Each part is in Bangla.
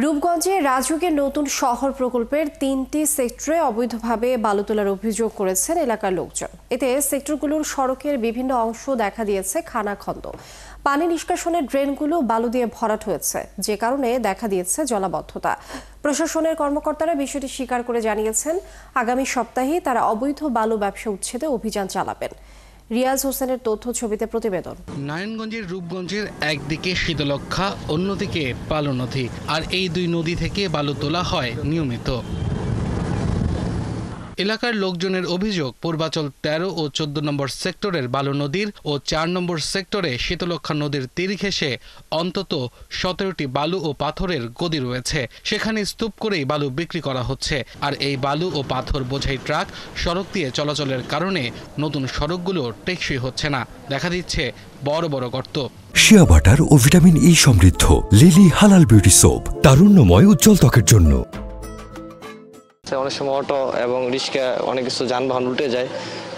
রূপগঞ্জে রাজুকের নতুন শহর প্রকল্পের ৩টি সেক্টরে অবৈধভাবে বালু তোলার অভিযোগ করেছেন এলাকার লোকজন। এতে সেক্টরগুলোর সড়কের বিভিন্ন অংশ দেখা দিয়েছে খানাখন্দ। পানি নিষ্কাশনের ড্রেনগুলো বালু দিয়ে ভরাট হয়েছে, যে কারণে দেখা দিয়েছে জলাবদ্ধতা। প্রশাসনের কর্মকর্তারা বিষয়টি স্বীকার করে জানিয়েছেন আগামী সপ্তাহে তারা অবৈধ বালু ব্যবসা উচ্ছেদে অভিযান চালাবেন। রিয়াজ হোসেনের তথ্য ছবিতে প্রতিবেদন। নারায়ণগঞ্জের রূপগঞ্জের একদিকে শীতলক্ষা, অন্যদিকে বালু নদী, আর এই দুই নদী থেকে বালু তোলা হয় নিয়মিত। এলাকার লোকজনের অভিযোগ, পূর্বাচল ১৩ ও ১৪ নম্বর সেক্টরের বালু নদীর ও ৪ নম্বর সেক্টরে শীতলক্ষা নদীর তীর ঘেঁষে অন্তত ১৭টি বালু ও পাথরের গদি রয়েছে। সেখানে স্তূপ করেই বালু বিক্রি করা হচ্ছে। আর এই বালু ও পাথর বোঝাই ট্রাক সড়ক দিয়ে চলাচলের কারণে নতুন সড়কগুলো টেকসই হচ্ছে না। দেখা দিচ্ছে বড় বড় গর্ত। শিয়া বাটার ও ভিটামিন ই সমৃদ্ধ লিলি হালাল বিউটি সোপ, তারুণ্যময় উজ্জ্বল ত্বকের জন্য। অনেক সময় অটো এবং রিক্সা অনেক কিছু যানবাহন উল্টে যায়,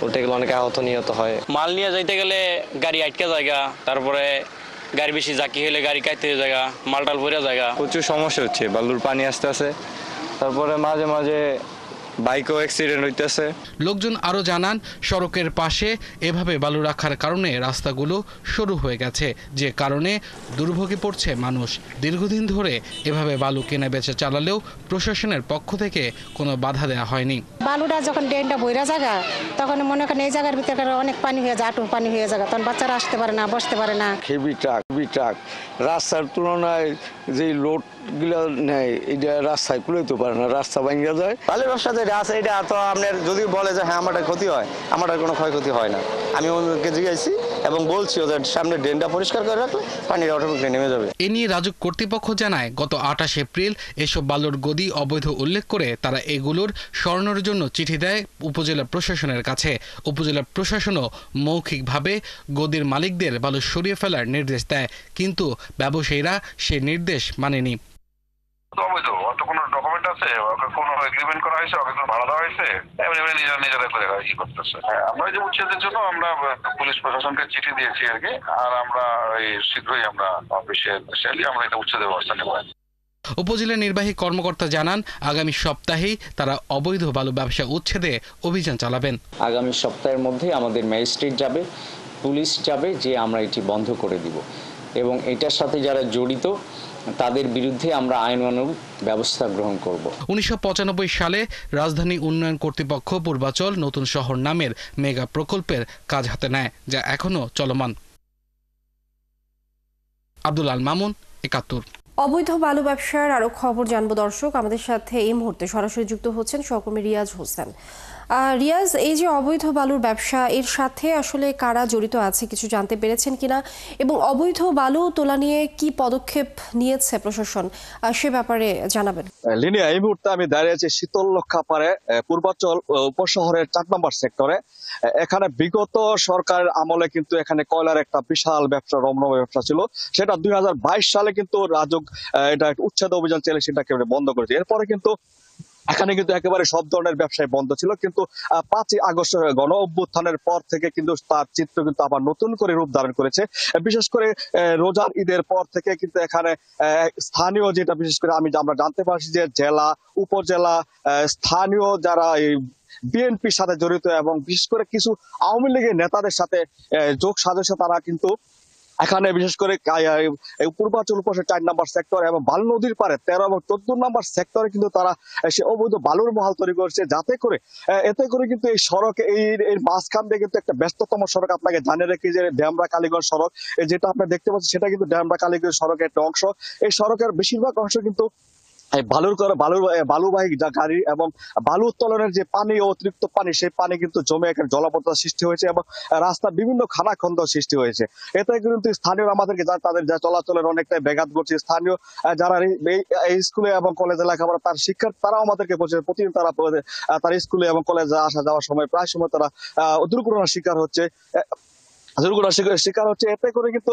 উল্টে গেলে অনেকে আহত নিহত হয়। মাল নিয়ে যাইতে গেলে গাড়ি আটকে জায়গা, তারপরে গাড়ি বেশি জাকি হলে গাড়ি কাটতে জায়গা, মালটাল ভরে জায়গা। প্রচুর সমস্যা হচ্ছে, বালুর পানি আসতে আছে, তারপরে মাঝে মাঝে বাইকও অ্যাক্সিডেন্ট হইতেছে। লোকজন আরও জানান, সড়কের পাশে এভাবে বালু রাখার কারণে রাস্তাগুলো সরু হয়ে গেছে, যে কারণে দুর্ভোগে পড়ছে মানুষ। দীর্ঘদিন ধরে এভাবে বালু কেনা বেচা চালালেও প্রশাসনের পক্ষ থেকে কোনো বাধা দেওয়া হয়নি। বালুটা যখন ড্রেনটা বইরা জায়গা, তখন মনে করেন এই জায়গার ভিতরে অনেক পানি হয়ে যায়, আটু পানি হয়ে যায়, তখন বাচ্চারা আসতে পারে না, বসতে পারে না। হেভি ট্রাক রাস্তার তুলনায় যে লোডগুলো নেয়, এটা রাস্তায় কুলাইতে পারে না, রাস্তা ভাঙিয়া যায়। বালুর ব্যবসা যেটা আছে এটা তো আপনার যদি বলে যে হ্যাঁ আমার ক্ষতি হয়, আমার কোনো ক্ষয়ক্ষতি হয় না। আমি ওদেরকে জিজ্ঞাসি এবং বলছি ওদের সামনে ড্রেনটা পরিষ্কার করে রাখলে পানিটা অটোমেটিক নেমে যাবে। এ নিয়ে রাজুক কর্তৃপক্ষ জানায়, গত ২৮ এপ্রিল এসব বালুর গদি অবৈধ উল্লেখ করে তারা এগুলোর সরানোর জন্য চিঠি দেয় উপজেলা প্রশাসনের কাছে। উপজেলা প্রশাসনও মৌখিকভাবে গদির মালিকদের বালু সরিয়ে ফেলার নির্দেশ দেয়, কিন্তু ব্যবসায়ীরা সে নির্দেশ মানেনি। অবৈধ অত কোনো ডকুমেন্ট আছে, ওকে কোনো এগ্রিমেন্ট করা হয়েছে, ওকে কোনো ভাড়া দেওয়া হয়েছে, এমনি নিজেরা করে ই করতেছে। আমরা যে উচ্ছেদের জন্য আমরা পুলিশ প্রশাসনকে চিঠি দিয়েছি আর কি, আর আমরা শীঘ্রই আমরা অফিসে আমরা এটা উচ্ছেদের ব্যবস্থা নেব। উপজেলা নির্বাহী কর্মকর্তা জানান, আগামী সপ্তাহেই তারা অবৈধ বালু ব্যবসা উচ্ছেদে অভিযান চালাবেন। আগামী সপ্তাহের মধ্যে আমাদের ম্যাজিস্ট্রেট যাবে, পুলিশ যাবে, যে আমরা এটি বন্ধ করে দিব এবং এটার সাথে যারা জড়িত তাদের বিরুদ্ধে আমরা আইনানুগ ব্যবস্থা গ্রহণ করব। ১৯৯৫ সালে রাজধানী উন্নয়ন কর্তৃপক্ষ পূর্বাচল নতুন শহর নামের মেগা প্রকল্পের কাজ হাতে নেয়, যা এখনো চলমান। আব্দুল আল মামুন, ৭১। অবৈধ বালু ব্যবসার আরো খবর জানবো দর্শক। আমাদের সাথে এই মুহূর্তে সরাসরি যুক্ত হচ্ছেন সহকর্মী রিয়াজ হোসেন। রিয়াজ, এই যে অবৈধ বালুর ব্যবসা, এর সাথে আসলে কারা জড়িত আছে কিছু জানতে পেরেছেন কিনা, এবং অবৈধ বালু তোলা নিয়ে কি পদক্ষেপ নিয়েছে প্রশাসন, সে ব্যাপারে জানাবেন। লিনিয়া, এই মুহূর্তে আমি দাঁড়িয়ে আছি শীতলক্ষা পারে পূর্বাচল উপশহরের ৪ নম্বর সেক্টরে। এখানে বিগত সরকারের আমলে কিন্তু এখানে কয়লার একটা বিশাল ব্যবসা, রমরমা ব্যবসা ছিল। সেটা ২০২২ সালে কিন্তু রাজুক এটা উচ্ছেদ অভিযান চলে সেটাকে বন্ধ করেছে। এরপরে কিন্তু এখানে কিন্তু একেবারে সব ধরনের ব্যবসায় বন্ধ ছিল, কিন্তু ৫ই আগস্ট গণ অভ্যুত্থানের পর থেকে কিন্তু তার চিত্র কিন্তু আবার নতুন করে রূপ ধারণ করেছে। বিশেষ করে রোজার ঈদের পর থেকে কিন্তু এখানে স্থানীয় যেটা বিশেষ করে আমরা জানতে পারছি যে জেলা, উপজেলা, স্থানীয় যারা এই বিএনপির সাথে জড়িত এবং বিশেষ করে কিছু আওয়ামী লীগের নেতাদের সাথে যোগ সাজসে তারা কিন্তু এখানে বিশেষ করে পূর্বাচল উপসের ৪ নম্বর সেক্টর এবং বালু নদীর পারে ১৩ এবং ১৪ নম্বর সেক্টরে কিন্তু তারা সে অবৈধ বালুর মহাল তৈরি করছে, যাতে করে এতে করে কিন্তু এই সড়কে এই মাঝখান দিয়ে কিন্তু একটা ব্যস্ততম সড়ক, আপনাকে জানিয়ে রেখে যে ড্যামরা কালীগঞ্জ সড়ক, যেটা আপনি দেখতে পাচ্ছেন সেটা কিন্তু ড্যামরা কালীগঞ্জ সড়কের একটা অংশ। এই সড়কের বেশিরভাগ অংশ কিন্তু বালুবাহী গাড়ি এবং বালু উত্তোলনের যে পানি, অতিরিক্ত পানি, সেই পানি কিন্তু জমে এখানে জলাবদ্ধতা সৃষ্টি হয়েছে এবং রাস্তার বিভিন্ন খানাখন্দ সৃষ্টি হয়েছে। এতে কিন্তু স্থানীয় আমাদেরকে তাদের চলাচলের অনেকটাই ব্যাঘাত ঘটছে। স্থানীয় যারা এই স্কুলে এবং কলেজে লেখাপড়া তার শিক্ষার্থী, তারাও আমাদেরকে বলছে প্রতিদিন তারা তার স্কুলে এবং কলেজে আসা যাওয়ার সময় প্রায় সময় তারা দুর্ঘটনার শিকার হচ্ছে। এতে করে কিন্তু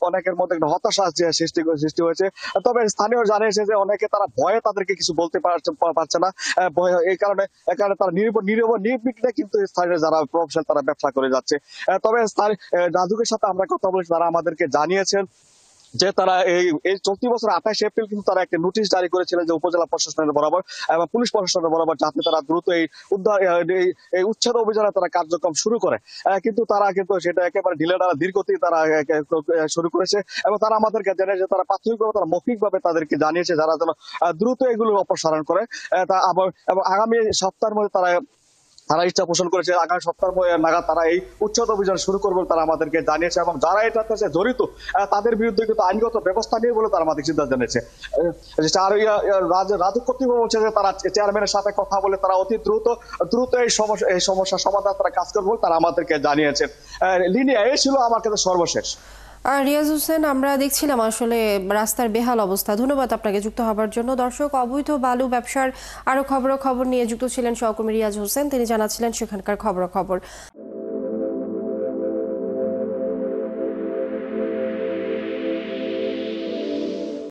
অনেকের মধ্যে একটা হতাশা সৃষ্টি হয়েছে। তবে স্থানীয় জানিয়েছে যে অনেকে তারা ভয়ে তাদেরকে কিছু বলতে পারছে না, এই কারণে তারা নির্বিঘ্নে কিন্তু স্থানীয় যারা প্রফেশনাল তারা ব্যবসা করে যাচ্ছে। তবে রাজুকের সাথে আমরা কথা বলেছি, তারা আমাদেরকে জানিয়েছেন যে তারা এই চলতি বছর 28 এপ্রিল কিন্তু তারা একটা নোটিশ জারি করেছিলেন যে উপজেলা প্রশাসনের বরাবর এবং পুলিশ প্রশাসনের বরাবর, যাতে তারা দ্রুত এই উদ্ধার এই উচ্ছেদ অভিযানে তারা কার্যক্রম শুরু করে। কিন্তু তারা কিন্তু সেটা একেবারে ঢিলেঢালা ধীরগতি তারা শুরু করেছে এবং তারা আমাদেরকে জানিয়েছে, তারা প্রাথমিকভাবে তারা মৌখিকভাবে তাদেরকে জানিয়েছে যারা যেন দ্রুত এগুলোর অপসারণ করে এবং আগামী সপ্তাহের মধ্যে তারা ইচ্ছা পোষণ করেছে আগামী সপ্তাহ নাগাদ তারা এই উচ্ছেদ অভিযান শুরু করবে তারা আমাদেরকে জানিয়েছে এবং যারা এটাতে জড়িত তাদের বিরুদ্ধে কিন্তু আইনগত ব্যবস্থা নিয়ে বলে তারা আমাদের সিদ্ধান্ত জানিয়েছে। আর রাজুক কর্তৃপক্ষ বলছে যে তারা চেয়ারম্যানের সাথে কথা বলে তারা অতি দ্রুত এই সমস্যার সমাধান তারা কাজ করবে তারা আমাদেরকে জানিয়েছেন। লিনিয়া এই ছিল আমার কাছে সর্বশেষ। আর রিয়াজ হোসেন, আমরা দেখছিলাম আসলে রাস্তার বেহাল অবস্থা। ধন্যবাদ আপনাকে যুক্ত হবার জন্য। দর্শক, অবৈধ বালু ব্যবসার আরো খবর নিয়ে যুক্ত ছিলেন সহকর্মী রিয়াজ হোসেন, তিনি জানাচ্ছিলেন সেখানকার খবর।